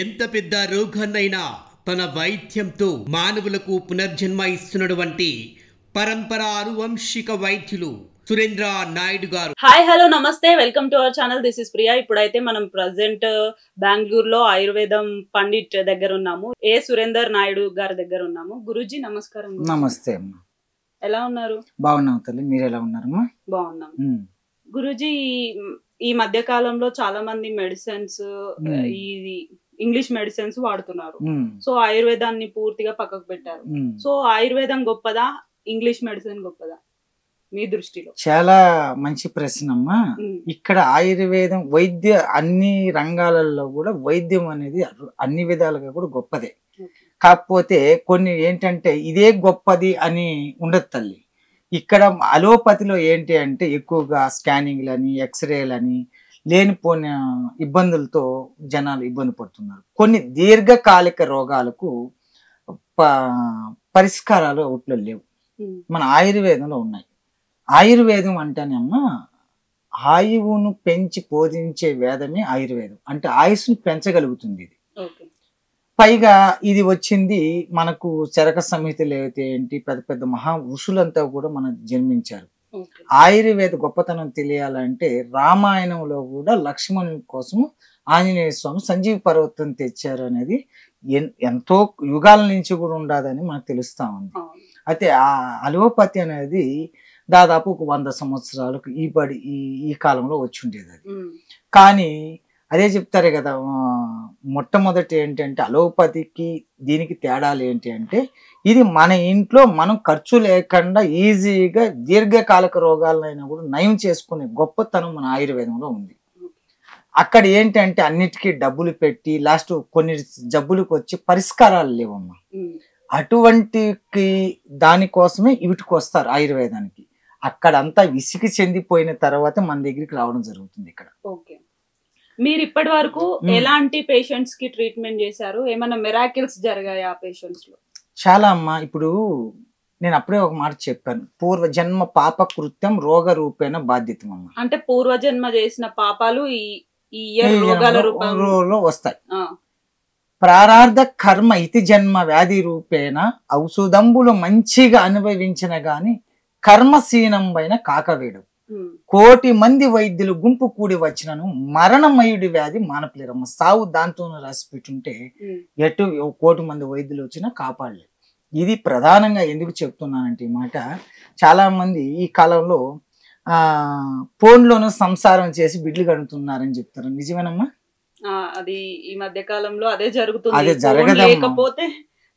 ఎంత పెద్ద రోగాన్నైనా తన వైద్యంతో మానవులకు పునర్జన్మ ఇస్తున్నటువంటి పరంపర అనువంశిక వైద్యులు సురేంద్ర నాయుడు గారు. హాయ్ హలో నమస్తే, welcome to our channel. This is Priya. ఇప్పుడైతే మనం ప్రజెంట్ బెంగళూరులో ఆయుర్వేదం పండిట్ దగ్గర ఉన్నాము. సురేందర్ నాయుడు గారి దగ్గర ఉన్నాము. గురూజీ నమస్కారం. నమస్తే అమ్మా. ఎలా ఉన్నారు? బాగున్నాం తల్లి, మీరు ఎలా ఉన్నారమ్మా? బాగున్నాం. గురూజీ, ఈ మధ్య కాలంలో చాలా మంది మెడిసిన్స్ ఈ ఇంగ్లీష్ మెడిసిన్స్ వాడుతున్నారు. సో ఆయుర్వేదాన్ని పూర్తిగా పక్కకు పెట్టారు. సో ఆయుర్వేదం గొప్పదా, ఇంగ్లీష్ మెడిసిన్ గొప్పదా మీ దృష్టిలో? చాలా మంచి ప్రశ్న అమ్మా. ఇక్కడ ఆయుర్వేదం వైద్య అన్ని రంగాలలో కూడా వైద్యం అనేది అన్ని విధాలుగా కూడా గొప్పదే. కాకపోతే కొన్ని ఏంటంటే ఇదే గొప్పది అని ఉండదు తల్లి. ఇక్కడ అలోపతిలో ఏంటి అంటే ఎక్కువగా స్కానింగ్లని, ఎక్స్రేలని, లేనిపోయిన ఇబ్బందులతో జనాలు ఇబ్బంది పడుతున్నారు. కొన్ని దీర్ఘకాలిక రోగాలకు పరిష్కారాలు అవుట్లో లేవు, మన ఆయుర్వేదంలో ఉన్నాయి. ఆయుర్వేదం అంటేనేమో ఆయువును పెంచి పోషించే వేదమే ఆయుర్వేదం. అంటే ఆయుస్సును పెంచగలుగుతుంది ఇది. పైగా ఇది వచ్చింది మనకు చరక సంహితలు అయితే ఏంటి, పెద్ద పెద్ద మహా ఋషులంతా కూడా మనకు జన్మించారు. ఆయుర్వేద గొప్పతనం తెలియాలంటే రామాయణంలో కూడా లక్ష్మణుని కోసం ఆంజనేయ స్వామి సంజీవి పర్వతం తెచ్చారు అనేది ఎంతో యుగాల నుంచి కూడా ఉండదని మనకు తెలుస్తా ఉంది. అయితే ఆ అలోపతి అనేది దాదాపు ఒక 100 సంవత్సరాలకు ఈ కాలంలో వచ్చి ఉండేది అది. కానీ అదే చెప్తారు కదా, మొట్టమొదటి ఏంటంటే అలోపతికి దీనికి తేడాలు ఏంటి అంటే, ఇది మన ఇంట్లో మనం ఖర్చు లేకుండా ఈజీగా దీర్ఘకాలిక రోగాలైనా కూడా నయం చేసుకునే గొప్పతనం మన ఆయుర్వేదంలో ఉంది. అక్కడ ఏంటంటే అన్నిటికీ డబ్బులు పెట్టి లాస్ట్ కొన్ని జబ్బులకు వచ్చి పరిష్కారాలు లేవమ్మా. అటువంటి దానికోసమే వీటికి వస్తారు ఆయుర్వేదానికి. అక్కడంతా విసిగి చెందిపోయిన తర్వాత మన దగ్గరికి రావడం జరుగుతుంది ఇక్కడ. మీరు ఇప్పటి వరకు ఎలాంటి పేషెంట్స్ కి ట్రీట్మెంట్ చేశారు? ఏమైనా మిరాకిల్స్ జరిగాయి ఆ పేషెంట్స్ లో? చాలా అమ్మా. ఇప్పుడు నేను అప్పుడే ఒక మాట చెప్పాను, పూర్వజన్మ పాప కృత్యం రోగ రూపేణ బాధ్యతం అమ్మ. అంటే పూర్వజన్మ చేసిన పాపాలు ఈ రోగాల రూపంలో వస్తాయి. ప్రారార్థ కర్మ ఇతి జన్మ వ్యాధి రూపేణ ఔషధంబులు మంచిగా అనుభవించిన గాని కర్మశీనంబైన కాకవేడు. 1,000,000 మంది వైద్యులు గుంపు కూడి వచ్చినను మరణమయుడి వ్యాధి మానపలేరమ్మ. సావు దాంతో రాసి పెట్టుంటే 1,000,000 మంది వైద్యులు వచ్చినా కాపాడలేదు. ఇది ప్రధానంగా ఎందుకు చెప్తున్నానంటే ఈ మాట, చాలా మంది ఈ కాలంలో ఫోన్లోనూ సంసారం చేసి బిడ్లు కడుతున్నారని చెప్తారు. నిజమేనమ్మా? అది ఈ మధ్య కాలంలో అదే జరుగుతుంది. అదే జరగదు.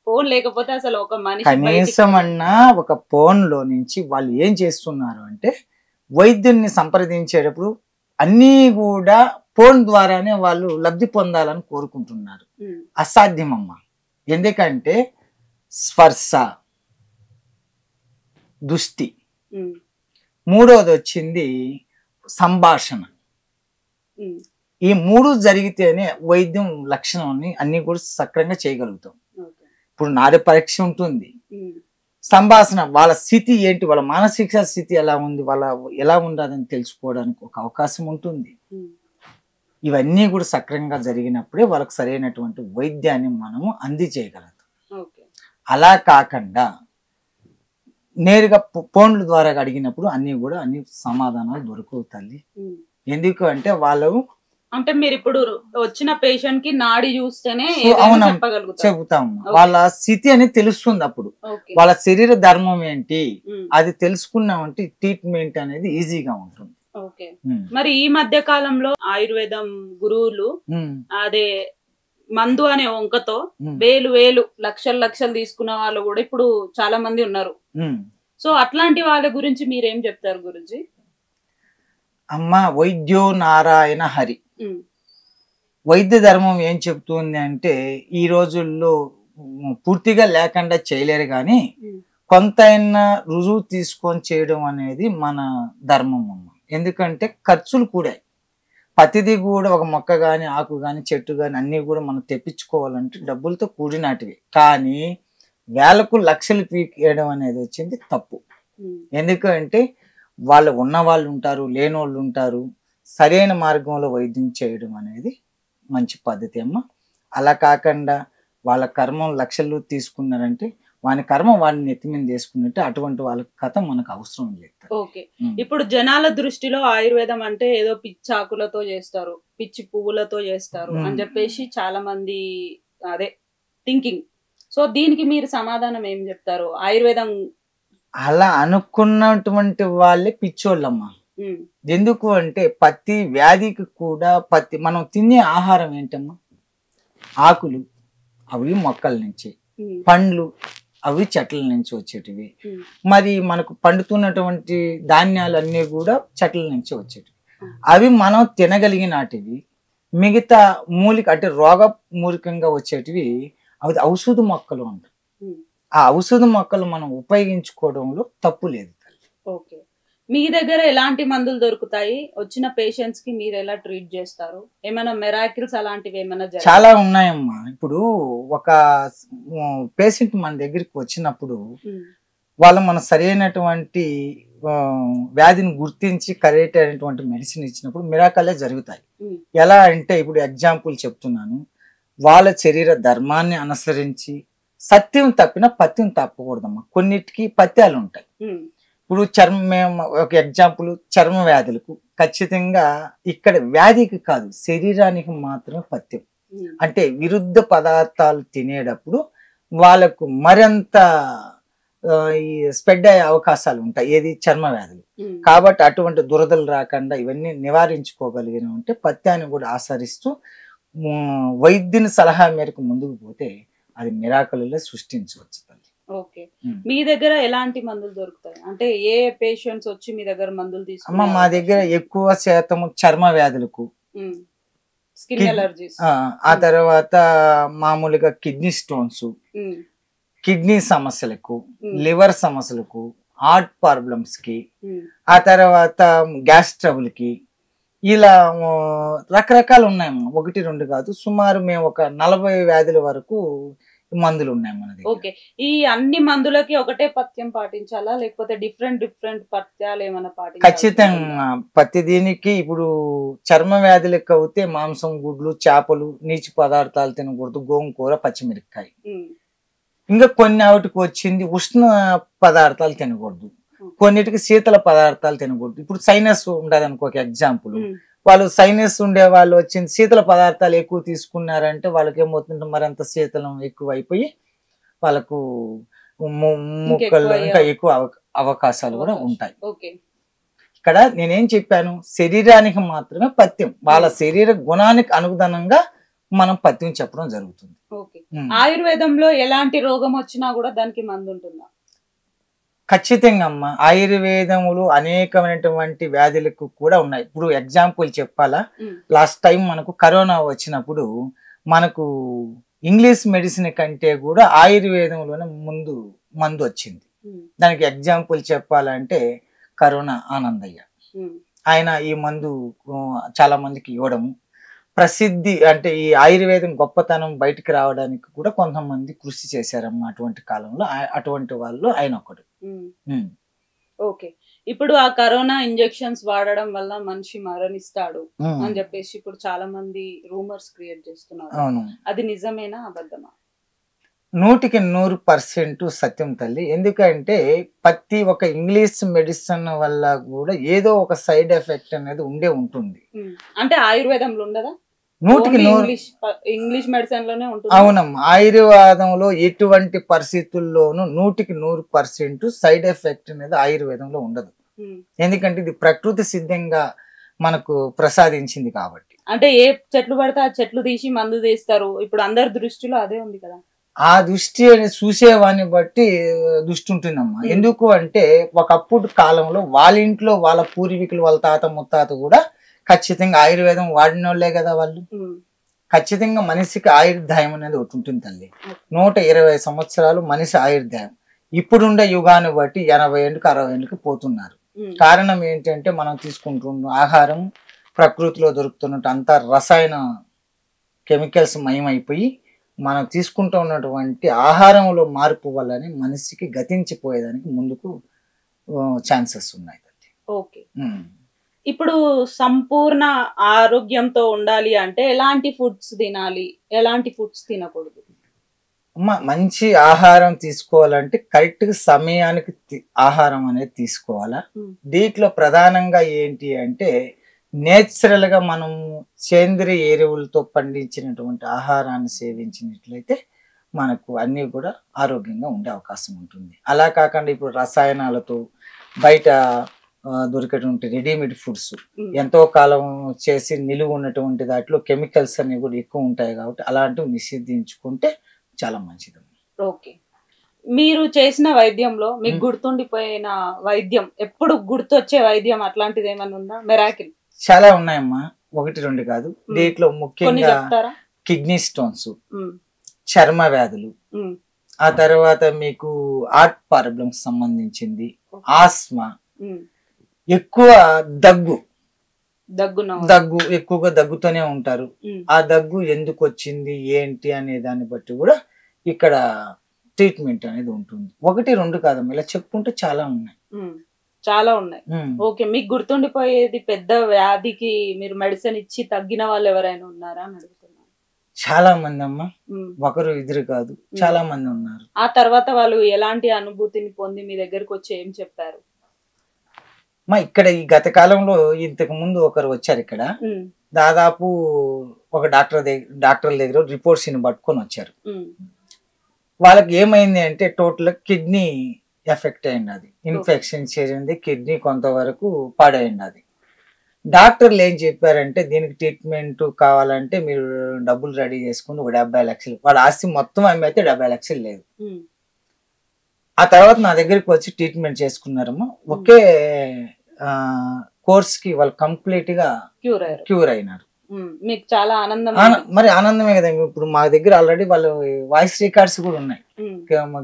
ఫోన్ లేకపోతే అసలు ఒక మనిషి కనీసం అన్నా ఒక ఫోన్ లో నుంచి వాళ్ళు ఏం చేస్తున్నారు అంటే, వైద్యుల్ని సంప్రదించేటప్పుడు అన్నీ కూడా ఫోన్ ద్వారానే వాళ్ళు లబ్ధి పొందాలని కోరుకుంటున్నారు. అసాధ్యమమ్మా. ఎందుకంటే స్పర్శ, దృష్టి, మూడోది వచ్చింది సంభాషణ. ఈ 3 జరిగితేనే వైద్యం లక్షణాన్ని అన్ని కూడా సక్రంగా చేయగలుగుతాం. ఇప్పుడు నాడి పరీక్ష ఉంటుంది, సంభాషణ, వాళ్ళ స్థితి ఏంటి, వాళ్ళ మానసిక స్థితి ఎలా ఉంది, వాళ్ళ ఎలా ఉండాలని తెలుసుకోవడానికి ఒక అవకాశం ఉంటుంది. ఇవన్నీ కూడా సక్రంగా జరిగినప్పుడే వాళ్ళకి సరైనటువంటి వైద్యాన్ని మనము అందజేయగలుగుతాం. అలా కాకుండా నేరుగా ఫోన్ల ద్వారా అడిగినప్పుడు అన్ని సమాధానాలు దొరకవు తల్లి. ఎందుకు అంటే వాళ్ళు అంటే మీరు ఇప్పుడు వచ్చిన పేషెంట్ కి నాడి చూస్తేనే చెబుతాం, వాళ్ళ స్థితి అనేది తెలుస్తుంది. అప్పుడు వాళ్ళ శరీర ధర్మం ఏంటి అది తెలుసుకున్నామంటే ట్రీట్మెంట్ అనేది ఈజీగా ఉంటుంది. మరి ఈ మధ్య కాలంలో ఆయుర్వేదం గురువులు అదే మందు అనే వంకతో వేలు లక్షలు తీసుకున్న వాళ్ళు కూడా ఇప్పుడు చాలా మంది ఉన్నారు. సో అట్లాంటి వాళ్ళ గురించి మీరేం చెప్తారు గురుజీ? అమ్మ, వైద్యో నారాయణ హరి. వైద్య ధర్మం ఏం చెప్తుంది అంటే, ఈ రోజుల్లో పూర్తిగా లేకుండా చేయలేరు కానీ కొంతైనా రుజువు తీసుకొని చేయడం అనేది మన ధర్మం అమ్మ. ఎందుకంటే ఖర్చులు కూడా ప్రతిదీ కూడా ఒక మొక్క కానీ, ఆకు కానీ, చెట్టు కానీ అన్నీ కూడా మనం తెప్పించుకోవాలంటే డబ్బులతో కూడినటివి. కానీ వేలకు లక్షలు పీకేయడం అనేది వచ్చింది తప్పు. ఎందుకంటే వాళ్ళు ఉన్న వాళ్ళు ఉంటారు, లేని వాళ్ళు ఉంటారు. సరైన మార్గంలో వైద్యం చేయడం అనేది మంచి పద్ధతి అమ్మ. అలా కాకుండా వాళ్ళ కర్మం లక్షలు తీసుకున్నారంటే వాని కర్మ వాడిని నెత్తి మీద చేసుకున్నట్టు అటువంటి వాళ్ళ కథ మనకు అవసరం లేదు. ఓకే, ఇప్పుడు జనాల దృష్టిలో ఆయుర్వేదం అంటే ఏదో పిచ్చి ఆకులతో చేస్తారు, పిచ్చి పువ్వులతో చేస్తారు అని చెప్పేసి చాలా మంది అదే థింకింగ్. సో దీనికి మీరు సమాధానం ఏం చెప్తారు? ఆయుర్వేదం అలా అనుకున్నటువంటి వాళ్ళే పిచ్చోళ్ళమ్మా. ఎందుకు అంటే ప్రతి వ్యాధికి కూడా మనం తినే ఆహారం ఏంటమ్మా? ఆకులు అవి మొక్కల నుంచి, పండ్లు అవి చెట్ల నుంచి వచ్చేటివి, మరి మనకు పండుతున్నటువంటి ధాన్యాలు అన్నీ కూడా చెట్ల నుంచి వచ్చేటివి. అవి మనం తినగలిగినటివి. మిగతా మూలిక అంటే రోగ మూలికంగా వచ్చేటివి అవి ఔషధ మొక్కలు ఉంటాయి. ఆ ఔషధ మొక్కలు మనం ఉపయోగించుకోవడంలో తప్పు లేదు తల్లి. ఓకే, మీ దగ్గర ఎలాంటి మందులు దొరుకుతాయి? వచ్చిన పేషెంట్స్ కి మీరు ఎలా ట్రీట్ చేస్తారు? ఏమైనా మెరాకిల్స్ అలాంటివి ఏమైనా? చాలా ఉన్నాయమ్మా. ఇప్పుడు ఒక పేషెంట్ మన దగ్గరికి వచ్చినప్పుడు వాళ్ళు మన సరైనటువంటి వ్యాధిని గుర్తించి కరెక్ట్ అయినటువంటి మెడిసిన్ ఇచ్చినప్పుడు మిరాకలే జరుగుతాయి. ఎలా అంటే ఇప్పుడు ఎగ్జాంపుల్ చెప్తున్నాను, వాళ్ళ శరీర ధర్మాన్ని అనుసరించి సత్యం తప్పినా పత్యం తప్పకూడదమ్మా. కొన్నిటికి పత్యాలు ఉంటాయి. ఇప్పుడు చర్మం, ఒక ఎగ్జాంపుల్ చర్మ వ్యాధులకు ఖచ్చితంగా ఇక్కడ వ్యాధికి కాదు శరీరానికి మాత్రమే పత్యం. అంటే విరుద్ధ పదార్థాలు తినేటప్పుడు వాళ్ళకు మరింత ఈ స్ప్రెడ్ అయ్యే అవకాశాలు ఉంటాయి. ఏది? చర్మ వ్యాధులు. కాబట్టి అటువంటి దురదలు రాకుండా ఇవన్నీ నివారించుకోగలిగిన ఉంటే పత్యాన్ని కూడా ఆచరిస్తూ వైద్యుని సలహా మేరకు ముందుకు పోతే అది మిరాకిల్లో సృష్టించవచ్చు తల్లి. ఓకే, మీ దగ్గర ఎలాంటి మందులు దొరుకుతాయి? అంటే ఏ పేషెంట్స్ వచ్చి మీ దగ్గర మందులు తీసుకుంటారు? మా దగ్గర ఎక్కువ శాతం చర్మ వ్యాధులకు, స్కిన్ ఎలర్జీస్, ఆ తర్వాత మామూలుగా కిడ్నీ స్టోన్స్, కిడ్నీ సమస్యలకు, లివర్ సమస్యలకు, హార్ట్ ప్రాబ్లమ్స్ కి, ఆ తర్వాత గ్యాస్ ట్రబుల్ కి, ఇలా రకరకాలు ఉన్నాయమ్మా. 1-2 కాదు, సుమారు మేము ఒక 40 వ్యాధుల వరకు మందులు ఉన్నాయి మన దగ్గర. ఓకే, ఈ అన్ని మందులకి ఒకటే పథ్యం పాటించాలా లేకపోతే డిఫరెంట్ పథ్యాలు ఏమైనా పాటించాలా? ఖచ్చితంగా ప్రతి దీనికి. ఇప్పుడు చర్మ వ్యాధులకు అయితే మాంసం, గుడ్లు, చేపలు, నీచు పదార్థాలు తినకూడదు, గోంగూర, పచ్చిమిరపకాయ. ఇంకా కొన్ని వాటికి వచ్చింది ఉష్ణ పదార్థాలు తినకూడదు, కొన్నిటికి శీతల పదార్థాలు తినకూడదు. ఇప్పుడు సైనస్ ఉండదు అనుకో, ఒక ఎగ్జాంపుల్. వాళ్ళు సైనస్ ఉండే వాళ్ళు వచ్చింది శీతల పదార్థాలు ఎక్కువ తీసుకున్నారంటే వాళ్ళకి ఏమవుతుంటే మరింత శీతలం ఎక్కువ అయిపోయి వాళ్ళకు ముక్కలు ఇంకా ఎక్కువ అవకాశాలు కూడా ఉంటాయి. ఇక్కడ నేనేం చెప్పాను, శరీరానికి మాత్రమే పథ్యం, వాళ్ళ శరీర గుణానికి అనుగుణంగా మనం పథ్యం చెప్పడం జరుగుతుంది. ఆయుర్వేదంలో ఎలాంటి రోగం వచ్చినా కూడా దానికి మందు ఉంటుందా? ఖచ్చితంగా అమ్మ. ఆయుర్వేదములు అనేకమైనటువంటి వ్యాధులకు కూడా ఉన్నాయి. ఇప్పుడు ఎగ్జాంపుల్ చెప్పాలా, లాస్ట్ టైం మనకు కరోనా వచ్చినప్పుడు మనకు ఇంగ్లీష్ మెడిసిన్ కంటే కూడా ఆయుర్వేదంలోనే మందు వచ్చింది. దానికి ఎగ్జాంపుల్ చెప్పాలంటే కరోనా ఆనందయ్య, ఆయన ఈ మందు చాలా మందికి ఇవ్వడము ప్రసిద్ధి. అంటే ఈ ఆయుర్వేదం గొప్పతనం బయటికి రావడానికి కూడా కొంతమంది కృషి చేశారమ్మా అటువంటి కాలంలో. అటువంటి వాళ్ళు ఆయన ఒకడు. ఓకే, ఇప్పుడు ఆ కరోనా ఇంజెక్షన్స్ వాడడం వల్ల మనిషి మరణిస్తాడు అని చెప్పేసి ఇప్పుడు చాలా మంది రూమర్స్ క్రియేట్ చేస్తున్నారు. అది నిజమేనా అబద్ధమా? 100% సత్యం తల్లి. ఎందుకంటే ప్రతి ఒక్క ఇంగ్లీష్ మెడిసిన్ వల్ల కూడా ఏదో ఒక సైడ్ ఎఫెక్ట్ అనేది ఉంటుంది. అంటే ఆయుర్వేదంలో ఉండదా? 100% ఇంగ్లీష్ మెడిసిన్ లోనే ఉంటుంది. అవునమ్మా, ఆయుర్వేదంలో ఎటువంటి పరిస్థితుల్లోనూ 100% సైడ్ ఎఫెక్ట్ అనేది ఆయుర్వేదంలో ఉండదు. ఎందుకంటే ఇది ప్రకృతి సిద్ధంగా మనకు ప్రసాదించింది కాబట్టి. అంటే ఏ చెట్లు పడితే ఆ చెట్లు తీసి మందు తీస్తారు. ఇప్పుడు అందరి దృష్టిలో అదే ఉంది కదా. ఆ దృష్టి చూసేవాడిని బట్టి దృష్టి ఉంటుందమ్మా. ఎందుకు అంటే ఒకప్పుడు కాలంలో వాళ్ళ ఇంట్లో వాళ్ళ పూర్వీకులు, వాళ్ళ తాత ముత్తాత కూడా ఖచ్చితంగా ఆయుర్వేదం వాడిన వాళ్ళే కదా వాళ్ళు. ఖచ్చితంగా మనిషికి ఆయుర్దాయం అనేది ఒకటి ఉంటుంది తల్లి. 120 సంవత్సరాలు మనిషి ఆయుర్దాయం. ఇప్పుడుండే యుగాన్ని బట్టి 80 ఏళ్ళకి 60 ఏళ్ళకి పోతున్నారు. కారణం ఏంటంటే మనం తీసుకుంటున్న ఆహారం ప్రకృతిలో దొరుకుతున్నట్టు అంతా రసాయన కెమికల్స్ మయమైపోయి మనం తీసుకుంటూ ఉన్నటువంటి ఆహారంలో మార్పు వల్లనే మనిషికి గతించిపోయేదానికి ముందుకు ఛాన్సెస్ ఉన్నాయి. ఓకే, ఇప్పుడు సంపూర్ణ ఆరోగ్యంతో ఉండాలి అంటే ఎలాంటి ఫుడ్స్ తినాలి, ఎలాంటి ఫుడ్స్ తినకూడదు? మంచి ఆహారం తీసుకోవాలంటే కరెక్ట్ గా సమయానికి ఆహారం అనేది తీసుకోవాలా. దీంట్లో ప్రధానంగా ఏంటి అంటే నేచురల్ గా మనం సేంద్రియ ఎరువులతో పండించినటువంటి ఆహారాన్ని సేవించినట్లయితే మనకు అన్నీ కూడా ఆరోగ్యంగా ఉండే అవకాశం ఉంటుంది. అలా కాకుండా ఇప్పుడు రసాయనాలతో బయట దొరికేటువంటి రెడీమేడ్ ఫుడ్స్ ఎంతో కాలం చేసి నిలువ ఉన్నటువంటి దాంట్లో కెమికల్స్ అనేవి కూడా ఎక్కువ ఉంటాయి కాబట్టి అలాంటివి నిషేధించుకుంటే చాలా మంచిది. ఓకే, మీరు చేసిన వైద్యంలో మీకు గుర్తుండిపోయిన వైద్యం, ఎప్పుడు గుర్తొచ్చే వైద్యం అట్లాంటిది ఏమైనా ఉందా? మెరాకిల్ చాలా ఉన్నాయమ్మా, 1-2 కాదు. దీంట్లో ముఖ్యంగా కిడ్నీ స్టోన్స్, చర్మ వ్యాధులు, ఆ తర్వాత మీకు హార్ట్ ప్రాబ్లమ్స్ సంబంధించింది, ఆస్మా, ఎక్కువ దగ్గు ఎక్కువగా దగ్గుతూనే ఉంటారు. ఆ దగ్గు ఎందుకు వచ్చింది ఏంటి అనే దాన్ని బట్టి కూడా ఇక్కడ ట్రీట్మెంట్ అనేది ఉంటుంది. 1-2 కాదమ్మా, ఇలా చెప్పుకుంటే చాలా ఉన్నాయి. ఓకే, మీకు గుర్తుండిపోయేది పెద్ద వ్యాధికి మీరు మెడిసిన్ ఇచ్చి తగ్గిన వాళ్ళు ఎవరైనా ఉన్నారా అని అడుగుతున్నాను. చాలా మంది అమ్మా, 1-2 కాదు, చాలా మంది ఉన్నారు. ఆ తర్వాత వాళ్ళు ఎలాంటి అనుభూతిని పొంది మీ దగ్గరకు వచ్చి ఏం చెప్పారు? ఇక్కడ ఈ గత కాలంలో ఇంతకు ముందు ఒకరు వచ్చారు. ఇక్కడ దాదాపు ఒక డాక్టర్ దగ్గర రిపోర్ట్స్ పట్టుకొని వచ్చారు. వాళ్ళకి ఏమైంది అంటే టోటల్ కిడ్నీ ఎఫెక్ట్ అయింది, అది ఇన్ఫెక్షన్ చేరింది, కిడ్నీ కొంతవరకు పాడైంది. అది డాక్టర్లు ఏం చెప్పారంటే దీనికి ట్రీట్మెంట్ కావాలంటే మీరు డబ్బులు రెడీ చేసుకుని ఒక 70 లక్షలు, వాడు ఆస్తి మొత్తం అమ్మి అయితే 70 లక్షలు లేదు. ఆ తర్వాత నా దగ్గరికి వచ్చి ట్రీట్మెంట్ చేసుకున్నారమ్మా. ఒకే కోర్స్ కి వాళ్ళు కంప్లీట్ గా క్యూర్ అయినారు. మీకు చాలా ఆనందం. మరి ఆనందమే కదా. ఇప్పుడు మా దగ్గర ఆల్రెడీ వాళ్ళు వాయిస్ రికార్డ్స్ కూడా ఉన్నాయి,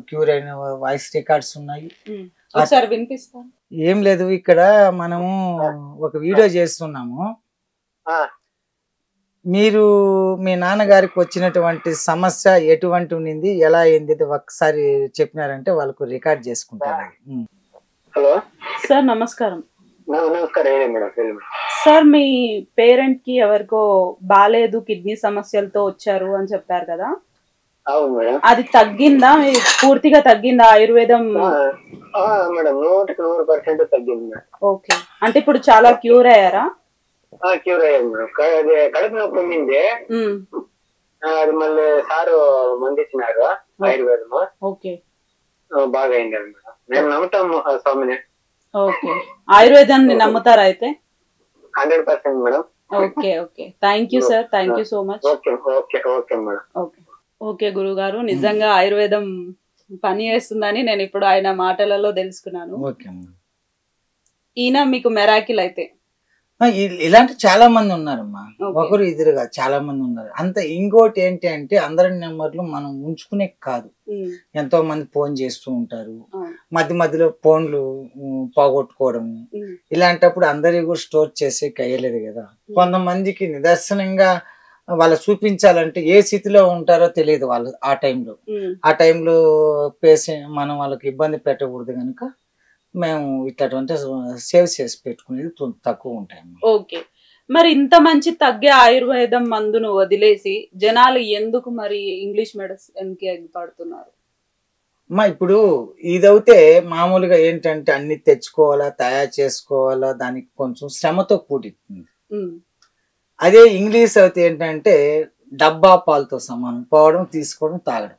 క్యూర్ అయిన వాయిస్ రికార్డ్స్ ఉన్నాయి. ఏం లేదు, ఇక్కడ మనము ఒక వీడియో చేస్తున్నాము. మీరు మీ నాన్నగారికి వచ్చినటువంటి సమస్య ఎటువంటి ఉంది, ఎలా అయింది ఒకసారి చెప్పినారంటే వాళ్ళకు రికార్డ్ చేసుకుంటారు. హలో సార్, నమస్కారం. నమస్కారం సార్, మీ పేరెంట్ కి ఎవరికో బాలేదు, కిడ్నీ సమస్యలతో వచ్చారు అని చెప్పారు కదా. అవును మేడం. అది తగ్గిందా, పూర్తిగా తగ్గిందా? ఆయుర్వేదం మేడం 100% తగ్గింది. ఓకే, అంటే ఇప్పుడు చాలా క్యూర్ అయ్యారా? క్యూర్ అయ్యారు మేడం. కడుపు నొప్పి ఉండింది, అది మళ్ళీ సారు మంది ఇచ్చినారు ఆయుర్వేదము. ఓకే, బాగా అయింది మేడం. మేము నమ్ముతాము స్వామిని. ఓకే, ఆయుర్వేదాన్ని నమ్ముతారా అయితే? 100% madam. Okay okay, thank you sir, thank you so much. Okay okay okay madam. Okay okay గురువు, నిజంగా ఆయుర్వేదం పని చేస్తుందని నేను ఇప్పుడు ఆయన మాటలలో తెలుసుకున్నాను. ఈయన మీకు మెరాకిల్ అయితే. ఇలాంటి చాలా మంది ఉన్నారమ్మా, 1-2 చాలా మంది ఉన్నారు. అంత ఇంకోటి ఏంటి అంటే అందరి నెంబర్లు మనం ఉంచుకునే కాదు, ఎంతో మంది ఫోన్ చేస్తూ ఉంటారు, మధ్య మధ్యలో ఫోన్లు పోగొట్టుకోవడం. ఇలాంటప్పుడు అందరి కూడా స్టోర్ చేసే కయ్యలేదు కదా. కొంతమందికి నిదర్శనంగా వాళ్ళు చూపించాలంటే ఏ స్థితిలో ఉంటారో తెలియదు వాళ్ళు. ఆ టైంలో పేషెంట్ మనం వాళ్ళకి ఇబ్బంది పెట్టకూడదు కనుక మేము ఇట్లాంటి సేవ్ చేసి పెట్టుకునేది తక్కువ ఉంటాయి. ఓకే, మరి ఇంత మంచి తగ్గే ఆయుర్వేదం మందును వదిలేసి జనాలు ఎందుకు మరి ఇంగ్లీష్ మెడిసిన్ కి ఎగపడుతున్నారు? ఇప్పుడు ఇదైతే మామూలుగా ఏంటంటే అన్ని తెచ్చుకోవాలా, తయారు చేసుకోవాలా, దానికి కొంచెం శ్రమతో కూడుతుంది. అదే ఇంగ్లీష్ అయితే ఏంటంటే డబ్బా పాలతో సమానం, పోవడం, తీసుకోవడం, తాగడం.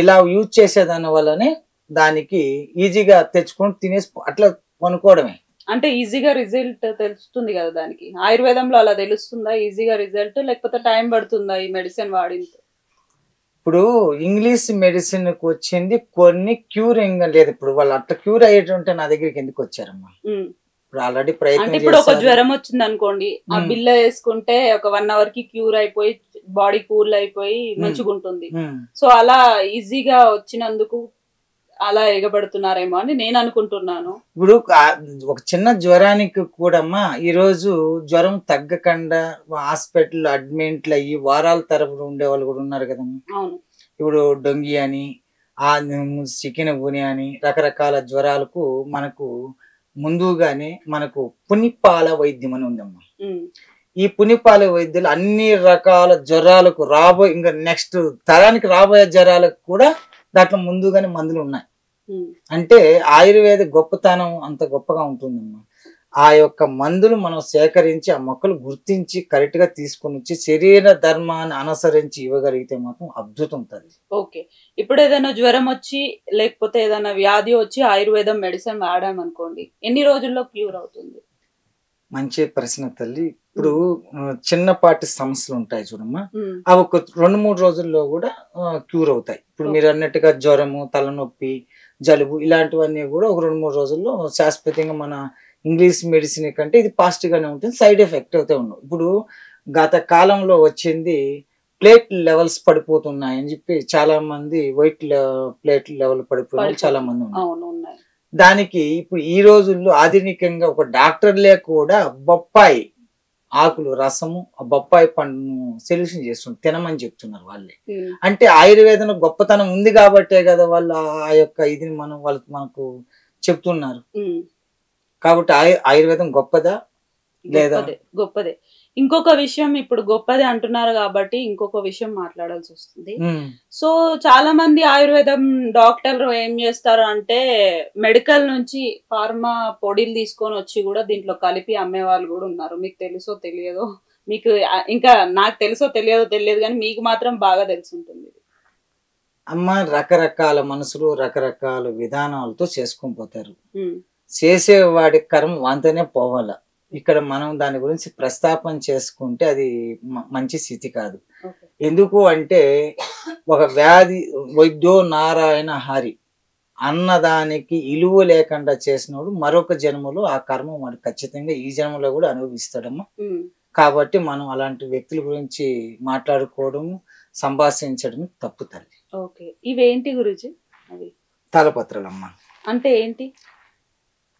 ఇలా యూజ్ చేసేదాని వల్లనే దానికి ఈజీగా తెచ్చుకొని తినేసి అట్లా కొనుక్కోవడమే. అంటే ఈజీగా రిజల్ట్ తెలుస్తుంది కదా దానికి. ఆయుర్వేదంలో అలా తెలుస్తుందా ఈజీగా రిజల్ట్, లేకపోతే టైం పడుతుందా ఈ మెడిసిన్ వాడింది? ఇప్పుడు ఇంగ్లీష్ మెడిసిన్ కు వచ్చింది కొన్ని క్యూరింగ్ లేదు. ఇప్పుడు వాళ్ళు అట్లా క్యూర్ అయ్యేటంటే నా దగ్గరికి ఎందుకు వచ్చారమ్మా? ఇప్పుడు ఆల్రెడీ ప్రయత్నం. ఇప్పుడు ఒక జ్వరం వచ్చింది అనుకోండి, ఆ బిల్ల వేసుకుంటే ఒక 1 hour కి క్యూర్ అయిపోయి బాడీ కూల్ అయిపోయి మంచిగా ఉంటుంది. సో అలా ఈజీగా వచ్చినందుకు అలా ఎగబడుతున్నారేమో అని నేను అనుకుంటున్నాను. ఇప్పుడు ఒక చిన్న జ్వరానికి కూడా ఈ రోజు జ్వరం తగ్గకుండా హాస్పిటల్ అడ్మిట్లు అయ్యి వారాల తరపున ఉండే వాళ్ళు కూడా ఉన్నారు కదమ్మా. అవును, ఇప్పుడు డొంగి అని, చికెన్ గుని అని రకరకాల జ్వరాలకు మనకు ముందుగానే మనకు పునిపాల వైద్యం అని ఉందమ్మా. ఈ పునిపాల వైద్యులు అన్ని రకాల జ్వరాలకు ఇంకా నెక్స్ట్ తరానికి రాబోయే జ్వరాలకు కూడా దాంట్లో ముందుగానే మందులు ఉన్నాయి. అంటే ఆయుర్వేద గొప్పతనం అంత గొప్పగా ఉంటుందమ్మా. ఆ యొక్క మందులు మనం సేకరించి ఆ మొక్కలు గుర్తించి కరెక్ట్ గా తీసుకొని వచ్చి శరీర ధర్మాన్ని అనుసరించి ఇవ్వగలిగితే మాత్రం అద్భుతం తల్లి. ఓకే, ఇప్పుడు ఏదైనా జ్వరం వచ్చి లేకపోతే ఏదైనా వ్యాధి వచ్చి ఆయుర్వేదం మెడిసిన్ వాడామనుకోండి, ఎన్ని రోజుల్లో క్యూర్ అవుతుంది? మంచి ప్రశ్న తల్లి. ఇప్పుడు చిన్నపాటి సమస్యలు ఉంటాయి చూడమ్మా, అవి ఒక 2-3 రోజుల్లో కూడా క్యూర్ అవుతాయి. ఇప్పుడు మీరు అన్నట్టుగా జ్వరము, తలనొప్పి, జలుబు ఇలాంటివన్నీ కూడా ఒక 2-3 రోజుల్లో శాశ్వతంగా మన ఇంగ్లీష్ మెడిసిన్ కంటే ఇది ఫాస్ట్ గానే ఉంటుంది, సైడ్ ఎఫెక్ట్ అయితే ఉండవు. ఇప్పుడు గత కాలంలో వచ్చింది ప్లేట్ లెవెల్స్ పడిపోతున్నాయని చెప్పి చాలా మంది వైట్ ప్లేట్ లెవెల్ పడిపోయిన చాలా మంది ఉన్నారు. దానికి ఇప్పుడు ఈ రోజుల్లో ఆధునికంగా ఒక డాక్టర్లే కూడా బొప్పాయి ఆకులు రసము, ఆ బొప్పాయి పండును సొల్యూషన్ చేస్తున్నారు, తినమని చెప్తున్నారు వాళ్ళే. అంటే ఆయుర్వేదం గొప్పతనం ఉంది కాబట్టే కదా వాళ్ళు ఆ యొక్క ఇది మనకు చెప్తున్నారు. కాబట్టి ఆయుర్వేదం గొప్పదా లేదా? గొప్పదే. ఇంకొక విషయం, ఇప్పుడు గొప్పదే అంటున్నారు కాబట్టి ఇంకొక విషయం మాట్లాడాల్సి వస్తుంది. సో చాలా మంది ఆయుర్వేదం డాక్టర్లు ఏం చేస్తారు అంటే మెడికల్ నుంచి ఫార్మా పొడిలు తీసుకొని వచ్చి కూడా దీంట్లో కలిపి అమ్మే వాళ్ళు కూడా ఉన్నారు. మీకు తెలుసో తెలియదో, మీకు ఇంకా నాకు తెలుసో తెలియదు కానీ మీకు మాత్రం బాగా తెలుసుంటుంది. అమ్మ, రకరకాల మనసులు రకరకాల విధానాలతో చేసుకొని పోతారు. చేసేవాడి కర్మ వాంతనే పోవాల. ఇక్కడ మనం దాని గురించి ప్రస్తాపన చేసుకుంటే అది మంచి స్థితి కాదు. ఎందుకు అంటే ఒక వ్యాధి వైద్యో నారాయణ హరి అన్నదానికి ఇలువ లేకుండా చేసినోడు మరొక జన్మలో ఆ కర్మ వాడు ఖచ్చితంగా ఈ జన్మలో కూడా అనుభవిస్తాడమ్మా. కాబట్టి మనం అలాంటి వ్యక్తుల గురించి మాట్లాడుకోవడం, సంభాషించడం తప్పు తల్లి. ఓకే, ఇవేంటి గురుజీ? అవి తాళపత్రాలమ్మా. అంటే ఏంటి?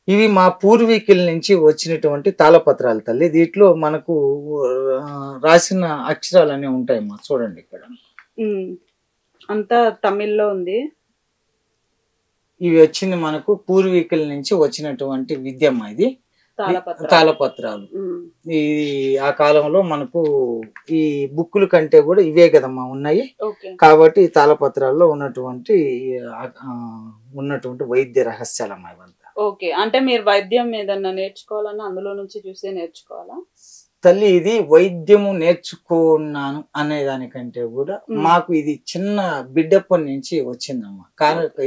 ఇవి మా పూర్వీకుల నుంచి వచ్చినటువంటి తాళపత్రాలు తల్లి. దీంట్లో మనకు రాసిన అక్షరాలు అనేవి ఉంటాయమ్మా. చూడండి, ఇక్కడ అంతా తమిళ్లో ఉంది. ఇవి వచ్చింది మనకు పూర్వీకుల నుంచి వచ్చినటువంటి విద్యమ్మా. ఇది తాళపత్రాలు. ఈ ఆ కాలంలో మనకు ఈ బుక్కుల కంటే కూడా ఇవే కదమ్మా ఉన్నాయి. కాబట్టి ఈ తాళపత్రాల్లో ఉన్నటువంటి వైద్య రహస్యాలమ్మా ఇవంతా. ఓకే, అంటే మీరు వైద్యం ఏదన్నా నేర్చుకోవాలన్నా అందులో నుంచి చూసే నేర్చుకోవాలా తల్లి? ఇది వైద్యము నేర్చుకున్నాను అనే దానికంటే కూడా మాకు ఇది చిన్న బిడ్డప్పటి నుంచి వచ్చిందమ్మా.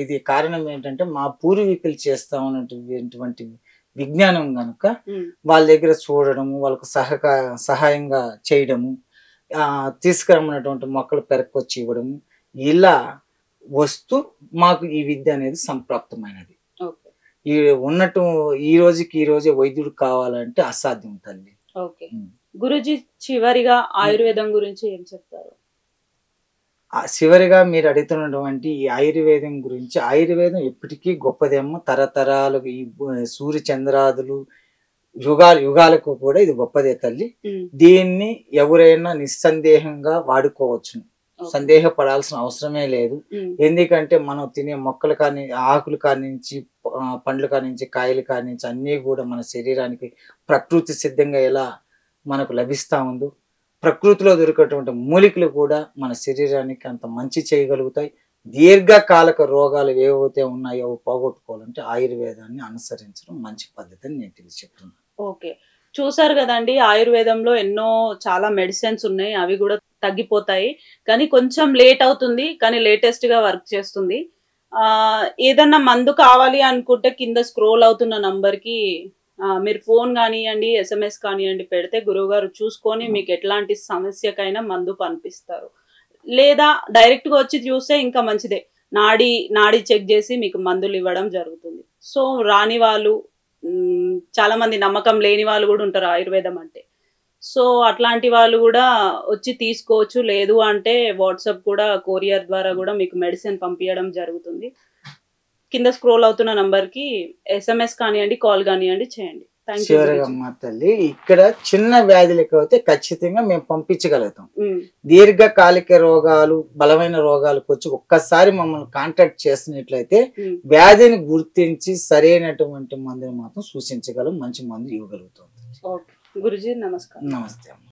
ఇది కారణం ఏంటంటే మా పూర్వీకులు చేస్తా ఉన్నటువంటి విజ్ఞానం గనుక వాళ్ళ దగ్గర చూడడము, వాళ్ళకు సహాయంగా చేయడము, తీసుకురమ్మన్నటువంటి మొక్కలు పెరక్కొచ్చి ఇవ్వడము, ఇలా వస్తూ మాకు ఈ విద్య అనేది సంప్రాప్తమైనది. ఈ రోజే వైద్యుడు కావాలంటే అసాధ్యం తల్లి. ఓకే గురుజీ, చివరిగా ఆయుర్వేదం గురించి ఏం చెప్తారు? చివరిగా మీరు అడుగుతున్నటువంటి ఈ ఆయుర్వేదం గురించి, ఆయుర్వేదం ఎప్పటికీ గొప్పదేమో. తరతరాలు ఈ సూర్య చంద్రాదులు యుగాలకు కూడా ఇది గొప్పదే తల్లి. దీన్ని ఎవరైనా నిస్సందేహంగా వాడుకోవచ్చు, సందేహపడాల్సిన అవసరమే లేదు. ఎందుకంటే మనం తినే మొక్కలు కానీ, ఆకులు కానించి, పండ్లు కానించి, కాయలు కానించి అన్నీ కూడా మన శరీరానికి ప్రకృతి సిద్ధంగా ఎలా మనకు లభిస్తా ఉందో, ప్రకృతిలో దొరికేటువంటి మూలికలు కూడా మన శరీరానికి అంత మంచి చేయగలుగుతాయి. దీర్ఘకాలిక రోగాలు ఏవైతే ఉన్నాయో పోగొట్టుకోవాలంటే ఆయుర్వేదాన్ని అనుసరించడం మంచి పద్ధతి అని నేను తెలిసి చెప్తున్నాను. ఓకే, చూసారు కదండి, ఆయుర్వేదంలో ఎన్నో చాలా మెడిసిన్స్ ఉన్నాయి, అవి కూడా తగ్గిపోతాయి. కానీ కొంచెం లేట్ అవుతుంది, కానీ లేటెస్ట్ గా వర్క్ చేస్తుంది. ఏదన్నా మందు కావాలి అనుకుంటే కింద స్క్రోల్ అవుతున్న నంబర్ కి మీరు ఫోన్ కానివ్వండి, SMS కానివ్వండి పెడితే గురువుగారు చూసుకొని మీకు ఎట్లాంటి సమస్యకైనా మందు పంపిస్తారు. లేదా డైరెక్ట్ గా వచ్చి చూస్తే ఇంకా మంచిదే, నాడి చెక్ చేసి మీకు మందులు ఇవ్వడం జరుగుతుంది. సో రాని వాళ్ళు, చాలా మంది నమ్మకం లేని వాళ్ళు కూడా ఉంటారు ఆయుర్వేదం అంటే. సో అట్లాంటి వాళ్ళు కూడా వచ్చి తీసుకోవచ్చు. లేదు అంటే వాట్సాప్ కూడా, కొరియర్ ద్వారా కూడా మీకు మెడిసిన్ పంపించడం జరుగుతుంది. కింద స్క్రోల్ అవుతున్న నంబర్కి SMS కానివ్వండి, కాల్ కానివ్వండి చేయండి. చివరిగా అమ్మ తల్లి, ఇక్కడ చిన్న వ్యాధులకు అయితే ఖచ్చితంగా మేము పంపించగలుగుతాం. దీర్ఘకాలిక రోగాలు, బలమైన రోగాలకు వచ్చి ఒక్కసారి మమ్మల్ని కాంటాక్ట్ చేసినట్లయితే వ్యాధిని గుర్తించి సరైనటువంటి మందులు మాత్రం సూచించగలం, మంచి మందు ఇవ్వగలుగుతాం. గురుజీ నమస్కారం. నమస్తే అమ్మ.